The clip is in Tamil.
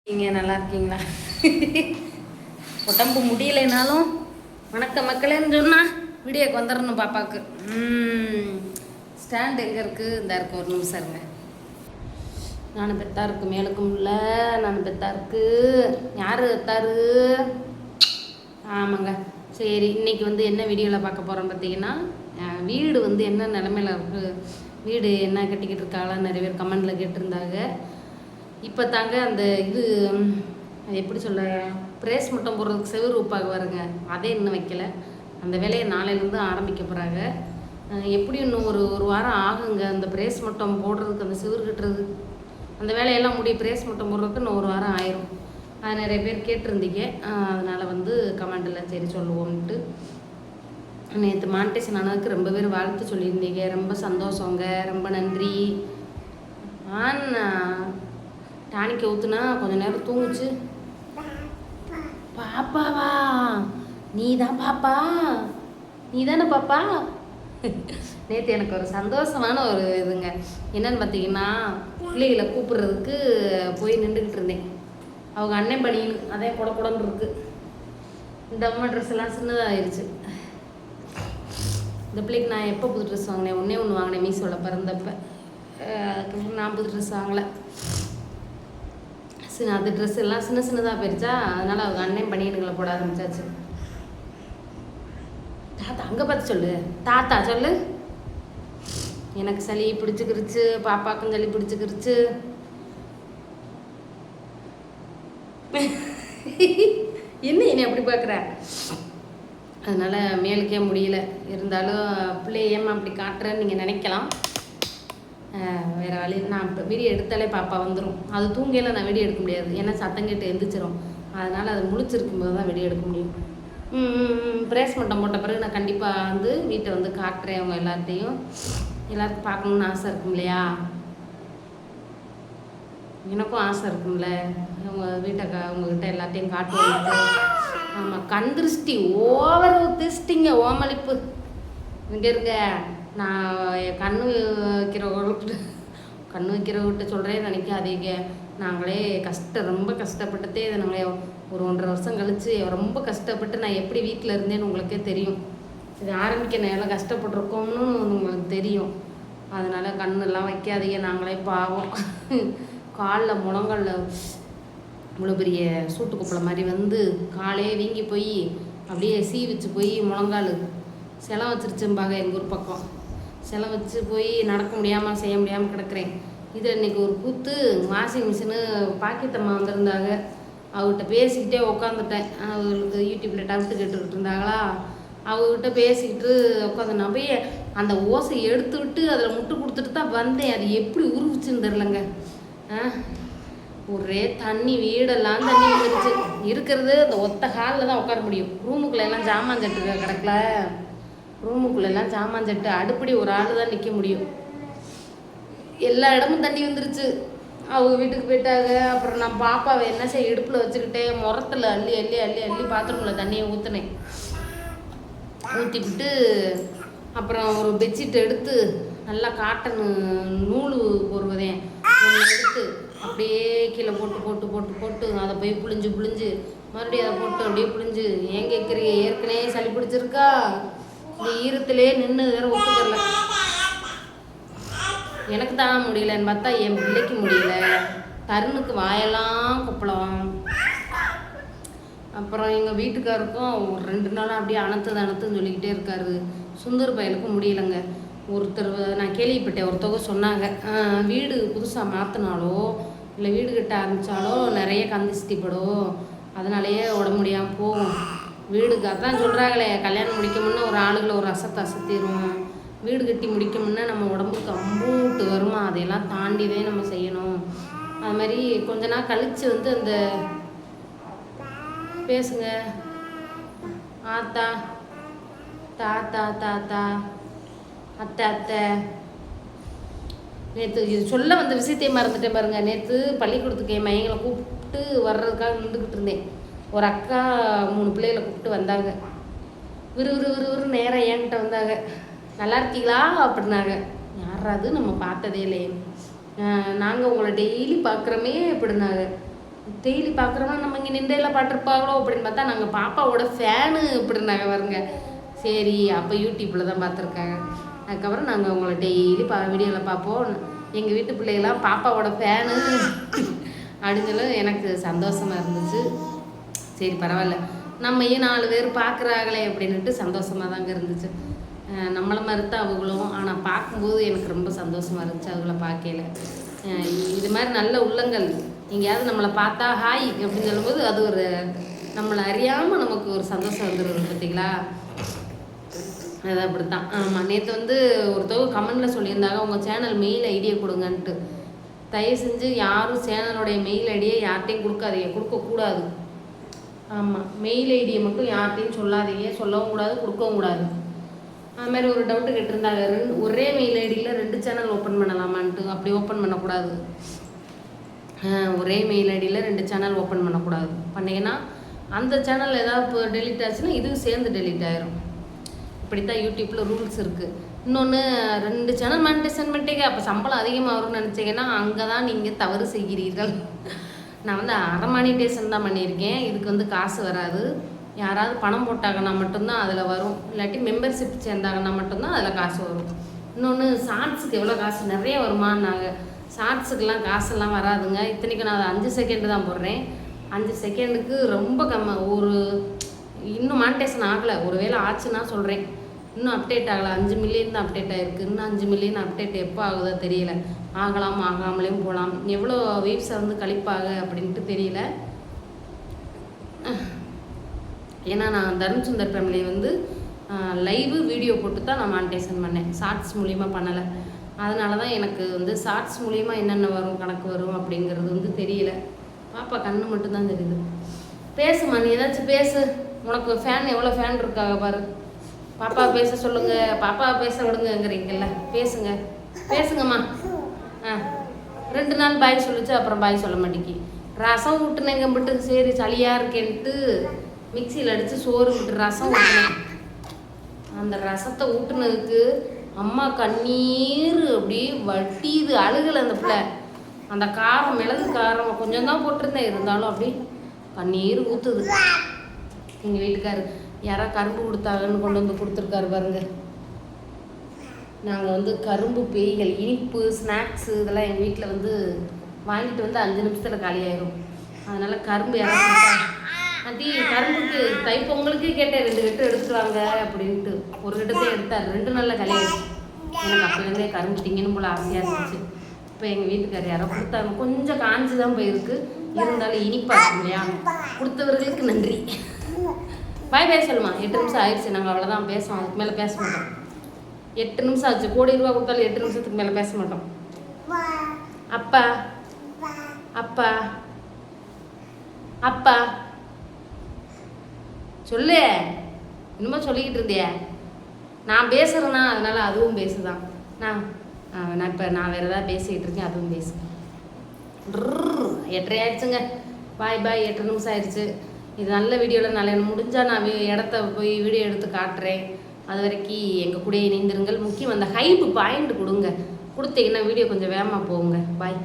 நீங்கள் நல்லா இருக்கீங்களா? உடம்பு முடியலைனாலும் வணக்கம் மக்களேன்னு சொன்னால் வீடியோக்கு வந்துடணும் பாப்பாவுக்கு. ஸ்டாண்ட் எங்கே இருக்குது? இந்த இருக்கு, ஒரு நிமிஷம் இருங்க. நான் பெத்தா இருக்கு, மேலுக்கும் இல்லை. நான் பெத்தா இருக்கு. யார் பெத்தாரு? ஆமாங்க. சரி, இன்றைக்கி என்ன வீடியோவில் பார்க்க போகிறோன்னு பார்த்தீங்கன்னா, வீடு என்ன நிலமையில இருக்குது, வீடு என்ன கட்டிக்கிட்டு இருக்காங்களா நிறைய பேர் கமெண்டில் கேட்டிருந்தாங்க. இப்போ தாங்க அந்த இது எப்படி சொல்ல, ப்ரேஸ் மட்டும் போடுறதுக்கு செவுரு உப்பாக வருங்க, அதே இன்னும் வைக்கல. அந்த வேலையை நாளையிலேருந்து ஆரம்பிக்க போகிறாங்க. எப்படி இன்னும் ஒரு வாரம் ஆகுங்க அந்த ப்ரேஸ் மட்டும் போடுறதுக்கு, அந்த செவுரு கட்டுறது, அந்த வேலையெல்லாம் ப்ரேஸ் மட்டும் போடுறதுக்கு இன்னும் ஒரு வாரம் ஆயிரும். அது நிறைய பேர் கேட்டிருந்தீங்க. அதனால் கமெண்டில் சரி சொல்லுவோம்ட்டு. நேற்று மானிட்டேஷன் ஆனதுக்கு ரொம்ப பேர் வாழ்த்து சொல்லியிருந்தீங்க. ரொம்ப சந்தோஷங்க, ரொம்ப நன்றி. டானிக்கை ஊற்றுனா கொஞ்சம் நேரம் தூங்குச்சு. பாப்பாவா? நீ தான் பாப்பா? நீ தானே பாப்பா? நேற்று எனக்கு ஒரு சந்தோஷமான ஒரு இதுங்க. என்னன்னு பார்த்தீங்கன்னா, பிள்ளைகளை கூப்பிட்றதுக்கு போய் நின்றுக்கிட்டு இருந்தேன். அவங்க அண்ணன் பணின்னு அதே குடன்னு இருக்குது. இந்த அம்மா ட்ரெஸ் எல்லாம் சின்னதாகிருச்சு. இந்த பிள்ளைக்கு நான் எப்போ புது ட்ரெஸ் வாங்கினேன்? ஒன்று வாங்கினேன் மீஷோவில் பிறந்தப்போ. அதுக்கப்புறம் நான் புது ட்ரெஸ் வாங்கலை. அது ட்ரெஸ் எல்லாம் சின்னதாக போயிடுச்சா, அதனால் அவங்க அண்ணன் பனியன்களை போட ஆரம்பிச்சாச்சு. தாத்தா அங்கே பார்த்து சொல்லு, தாத்தா சொல்லு. எனக்கு சளி பிடிச்சிக்கிருச்சு, பாப்பாக்கும் சளி பிடிச்சிக்கிருச்சு. என்ன அப்படி பார்க்குற? அதனால் மேலுக்கே முடியல. இருந்தாலும் பிள்ளைய ஏமா அப்படி காட்டுறேன்னு நீங்கள் நினைக்கலாம். வேறு வழி. நான் இப்போ வீடியோ எடுத்தாலே பாப்பா வந்துடும். அது தூங்கையில் நான் வீடியோ எடுக்க முடியாது, ஏன்னா சத்தம் கேட்டு எழுந்திரிச்சிடும். அதனால் அது முழிச்சிருக்கும்போது தான் வீடியோ எடுக்க முடியும். ப்ரேஸ் மட்டும் போட்ட பிறகு நான் கண்டிப்பாக வீட்டை காட்டுறேன். அவங்க எல்லாருக்கும் பார்க்கணுன்னு ஆசை இருக்கும் இல்லையா? எனக்கும் ஆசை இருக்கும்ல, அவங்க அவங்கக்கிட்ட எல்லாத்தையும் காட்டுவாங்க. ஆமாம், கண் திருஷ்டி ஓவர் திருஷ்டிங்க, ஓமளிப்பு. இங்கே இருக்க, நான் கண் வைக்கிறவர்கிட்ட சொல்கிறேன் நினைக்காதீங்க. நாங்களே ரொம்ப கஷ்டப்பட்டுட்டே இதை நாங்கள் ஒரு 1.5 வருஷம் கழித்து ரொம்ப கஷ்டப்பட்டு நான் எப்படி வீட்டில் இருந்தேன்னு உங்களுக்கே தெரியும். இது ஆரம்பிக்க நேரம் கஷ்டப்பட்டுருக்கோம்னு உங்களுக்கு தெரியும். அதனால் கண்ணெல்லாம் வைக்காதீங்க, நாங்களே பாவம். காலில் முழங்காலில் இவ்வளோ பெரிய சூட்டுக்குப்பளை மாதிரி காலே வீங்கி போய் அப்படியே சீவிச்சு போய் முழங்கால் செலம் வச்சிருச்சும்பாங்க எங்கள் ஊர் பக்கம். செலம் வச்சு போய் நடக்க முடியாமல் செய்ய முடியாமல் கிடக்கிறேன். இதில் இன்றைக்கி ஒரு கூத்து, வாஷிங் மிஷினு பாக்கியத்தம்மா வந்திருந்தாங்க. அவங்ககிட்ட பேசிக்கிட்டே உட்காந்துட்டேன். அவங்களுக்கு யூடியூப்பில் டவுட்டு கேட்டுக்கிட்டு இருந்தாங்களா, அவங்ககிட்ட பேசிக்கிட்டு உட்காந்து நான் போய் அந்த ஓசை எடுத்து விட்டு அதில் முட்டு கொடுத்துட்டு தான் வந்தேன். அது எப்படி உருவிச்சுன்னு தெரிலங்க. ஒரே தண்ணி, வீடெல்லாம் தண்ணி வந்துருச்சு. இருக்கிறது அந்த ஒத்த ஹாலில் தான் உட்கார முடியும். ரூமுக்குள்ளெல்லாம் ஜாமான் சட்டு கிடக்கல. ரூமுக்குள்ளெல்லாம் ஜாமான் சட்டு, அடுப்படி ஒரு ஆள் தான் நிற்க முடியும். எல்லா இடமும் தண்ணி வந்துருச்சு. அவங்க வீட்டுக்கு போயிட்டாங்க. அப்புறம் நான் பாப்பாவை என்ன செய்ய, இடுப்பில் வச்சுக்கிட்டேன், முறத்தில் அள்ளி அள்ளி அள்ளி அள்ளி பாத்ரூமில் தண்ணியை ஊற்றினேன். ஊற்றிவிட்டு அப்புறம் ஒரு பெட்ஷீட் எடுத்து நல்லா காட்டன் நூல் போடுவதேன் எடுத்து அப்படியே கீழே போட்டு போட்டு போட்டு போட்டு அதை போய் புழிஞ்சு மறுபடியும் அதை போட்டு அப்படியே புழிஞ்சு. ஏன் கேட்குறீங்க? ஏற்கனவே சளி பிடிச்சிருக்கா, இந்த ஈரத்திலே நின்று வேறு ஒத்துக்கல. எனக்கு தான் முடியலன்னு பார்த்தா என் பிள்ளைக்கு முடியல. தருணுக்கு வாயெல்லாம் கொப்பளம். அப்புறம் எங்கள் வீட்டுக்காருக்கும் ஒரு 2 நாளாக அப்படியே அணத்துன்னு சொல்லிக்கிட்டே இருக்காரு. சுந்தர் பயலுக்கும் முடியலைங்க. ஒருத்தர் நான் கேள்விப்பட்டேன், ஒருத்தவங்க சொன்னாங்க, வீடு புதுசாக மாற்றினாலோ இல்லை வீடு கட்ட ஆரம்பித்தாலோ நிறைய கந்திஷ்டிப்படும், அதனாலேயே உடம்பு முடியாமல் போகும். வீடுக்கு அதான் சொல்கிறாங்களே, கல்யாணம் முடிக்க முன்னே ஒரு ஆளுகளை ஒரு அசத்திடும், வீடு கட்டி முடிக்க முன்னே நம்ம உடம்புக்கு அம்பூட்டு வருமா, அதையெல்லாம் தாண்டிதே நம்ம செய்யணும். அது மாதிரி கொஞ்ச நாள் கழித்து அந்த பேசுங்க ஆத்தா தாத்தா தாத்தா அத்தை அத்தை. நேற்று இது சொல்ல வந்த விஷயத்தையே மறந்துட்டேன் பாருங்க. நேற்று பள்ளிக்கூடத்துக்கு என் மையங்களை கூப்பிட்டு வர்றதுக்காக நின்றுக்கிட்டு இருந்தேன். ஒரு அக்கா 3 பிள்ளைகளை கூப்பிட்டு வந்தாங்க. விறுவிறு நேரம் என்கிட்ட வந்தாங்க. நல்லா இருக்கீங்களா அப்படின்னாங்க. யாராவது நம்ம பார்த்ததே இல்லையே, நாங்கள் உங்களை டெய்லி பார்க்குறோமே அப்படின்னாங்க. டெய்லி பார்க்குறோம்னா நம்ம இங்கே நின்றையில் பாட்டிருப்பாங்களோ அப்படின்னு பார்த்தா நாங்கள் பாப்பாவோட ஃபேனு அப்படின்னாங்க வருங்க. சரி அப்போ யூடியூப்பில் தான் பார்த்துருக்காங்க. அதுக்கப்புறம் நாங்கள் அவங்கள டெய்லி வீடியோவில் பார்ப்போம். எங்கள் வீட்டு பிள்ளைகளாம் பாப்பாவோட ஃபேனு அப்படின்னு சொல்லி எனக்கு சந்தோஷமாக இருந்துச்சு. சரி பரவாயில்ல, நம்மையும் 4 பேர் பார்க்குறாங்களே அப்படின்ட்டு சந்தோஷமாக தாங்க இருந்துச்சு. நம்மளை மாதிரி தான் அவங்களும், ஆனால் பார்க்கும்போது எனக்கு ரொம்ப சந்தோஷமாக இருந்துச்சு அவங்கள பார்க்கல. இது மாதிரி நல்ல உள்ளங்கள் எங்கேயாவது நம்மளை பார்த்தா ஹாய் அப்படின்னு சொல்லும்போது அது ஒரு நம்மளை அறியாமல் நமக்கு ஒரு சந்தோஷம் வந்துடும் பார்த்தீங்களா. அது அப்படித்தான். ஆமாம், நேற்று வந்து ஒருத்தவங்க கமெண்டில் சொல்லியிருந்தாங்க உங்கள் சேனல் மெயில் ஐடியை கொடுங்கன்ட்டு. தயவு செஞ்சு யாரும் சேனலோடைய மெயில் ஐடியை யார்கிட்டையும் கொடுக்காதீங்க, கொடுக்கக்கூடாது. ஆமாம், மெயில் ஐடியை மட்டும் யார்கிட்டையும் சொல்லாதீங்க, சொல்லவும் கூடாது, கொடுக்கவும் கூடாது. அதுமாதிரி ஒரு டவுட்டு கேட்டிருந்தாங்க, ஒரே மெயில் ஐடியில் 2 சேனல் ஓப்பன் பண்ணலாமான்ட்டு. அப்படி ஓப்பன் பண்ணக்கூடாது. ஒரே மெயில் ஐடியில் 2 சேனல் ஓப்பன் பண்ணக்கூடாது. பண்ணிங்கன்னா அந்த சேனல் ஏதாவது இப்போ டெலிட் ஆச்சுன்னா இதுவும் சேர்ந்து டெலிட் ஆயிரும். இப்படி தான் யூடியூப்பில் ரூல்ஸ் இருக்குது. இன்னொன்று 2 சேனல் மானிட்டைசேஷன் பண்ணிட்டீங்க, அப்போ சம்பளம் அதிகமாக வரும்னு நினச்சிங்கன்னா அங்கே தான் நீங்கள் தவறு செய்கிறீர்கள். நான் வந்து அரை மானிட்டைசேஷன் தான் பண்ணியிருக்கேன். இதுக்கு வந்து காசு வராது. யாராவது பணம் போட்டாங்கன்னா மட்டும்தான் அதில் வரும், இல்லாட்டி மெம்பர்ஷிப் சேர்ந்தாங்கன்னா மட்டும்தான் அதில் காசு வரும். இன்னொன்று ஷார்ட்ஸுக்கு எவ்வளோ காசு நிறைய வருமானாங்க. ஷார்ட்ஸுக்கெல்லாம் காசெல்லாம் வராதுங்க. இத்தனைக்கு நான் 5 செகண்டு தான் போடுறேன். 5 செகண்டுக்கு ரொம்ப ஒரு இன்னும் மானிட்டைசேஷன் ஆகலை. ஒருவேளை ஆச்சுன்னா சொல்கிறேன். இன்னும் அப்டேட் ஆகலை. 5 மில்லியன் தான் அப்டேட் ஆகிருக்கு. இன்னும் 5 மில்லியன் அப்டேட் எப்போ ஆகுதோ தெரியல. ஆகலாம் ஆகாமலேயும் போகலாம். எவ்வளோ வீவ்ஸை வந்து கழிப்பாக அப்படின்ட்டு தெரியல. ஏன்னா நான் தருண் சுந்தர் ஃபேமிலி வந்து லைவு வீடியோ போட்டு தான் நான் மானிட்டைசேஷன் பண்ணேன். ஷார்ட்ஸ் மூலிமா பண்ணலை. அதனால தான் எனக்கு வந்து ஷார்ட்ஸ் மூலிமா என்னென்ன வரும் கணக்கு வரும் அப்படிங்கிறது வந்து தெரியல. பாப்பா கண்ணு மட்டும்தான் தெரியுது. பேசுமா, நீ ஏதாச்சும் பேசு. உனக்கு ஃபேன் எவ்வளோ ஃபேன் இருக்காங்க பாரு. பாப்பா பேச சொல்லுங்க, பாப்பா பேச விடுங்கங்கிறீங்கல்ல, பேசுங்க பேசுங்கம்மா. 2 நாள் பாய் சொல்லிச்சு, அப்புறம் பாய் சொல்ல மாட்டேங்கி. ரசம் விட்டுனேங்க விட்டு சரி சளியாக இருக்கேன்ட்டு மிக்சியில் அடித்து சோறு விட்டு ரசம் ஊட்டினேன். அந்த ரசத்தை ஊட்டுனதுக்கு அம்மா கண்ணீர் அப்படி வட்டிது, அழுகலை அந்த பிள்ளை. அந்த காரம் மிளகு காரம் கொஞ்சம் தான் போட்டிருந்தேன், இருந்தாலும் அப்படி கண்ணீர் ஊற்றுது. எங்கள் வீட்டுக்காரு யாரோ கரும்பு கொடுத்தாங்கன்னு கொண்டு வந்து கொடுத்துருக்காரு பாருங்க. நாங்கள் வந்து கரும்பு பேய்கள், இனிப்பு ஸ்நாக்ஸு இதெல்லாம் எங்கள் வீட்டில் வந்து வாங்கிட்டு வந்து 5 நிமிஷத்தில் காலியாயிரும். அதனால் கரும்பு யாராவது கொடுத்தா ஆண்டி கரும்புக்கு தைப்பொங்கலுக்கு கேட்டேன் 2 கட்டு எடுத்துட்டு வாங்க அப்படின்ட்டு. ஒரு கட்டத்தை எடுத்தார், 2 நாளில் காலியாயிடுச்சு. எனக்கு அப்போலேருந்தே கரும்பு திங்கணும் போல் ஆசையாக இருந்துச்சு. இப்போ எங்கள் வீட்டுக்காரர் யாரோ கொடுத்தாங்க, கொஞ்சம் காஞ்சி தான் போயிருக்கு, இருந்தாலும் இனிப்பாக இருக்கும் இல்லையா. கொடுத்தவர்களுக்கு நன்றி. பாய் பாய் சொல்லுமா. 8 நிமிஷம் ஆயிடுச்சு, நாங்கள் அவ்வளோதான் பேசுவோம், அதுக்கு மேலே பேச மாட்டோம். 8 நிமிஷம் ஆச்சு. கோடி ரூபா கொடுத்தாலும் 8 நிமிஷத்துக்கு மேலே பேச மாட்டோம். அப்பா அப்பா அப்பா சொல்லு. இன்னுமா சொல்லிக்கிட்டு இருந்தியா? நான் பேசுகிறேன்னா அதனால அதுவும் பேசுதான். நான் இப்போ நான் வேறு ஏதாவது பேசிக்கிட்டு இருக்கேன், அதுவும் பேசு. 8:30 ஆயிடுச்சுங்க. பாய் பாய். 8 நிமிஷம் ஆயிடுச்சு. இது நல்ல வீடியோவில் நல்ல முடிஞ்சால் நான் இடத்த போய் வீடியோ எடுத்து காட்டுறேன். அது வரைக்கும் எங்கள் கூட இணைந்திருங்கள். முக்கியம் அந்த ஹைப்பு பாயிண்ட் கொடுங்க, கொடுத்தீங்கன்னா வீடியோ கொஞ்சம் வேகமாக போகுங்க. பாய்.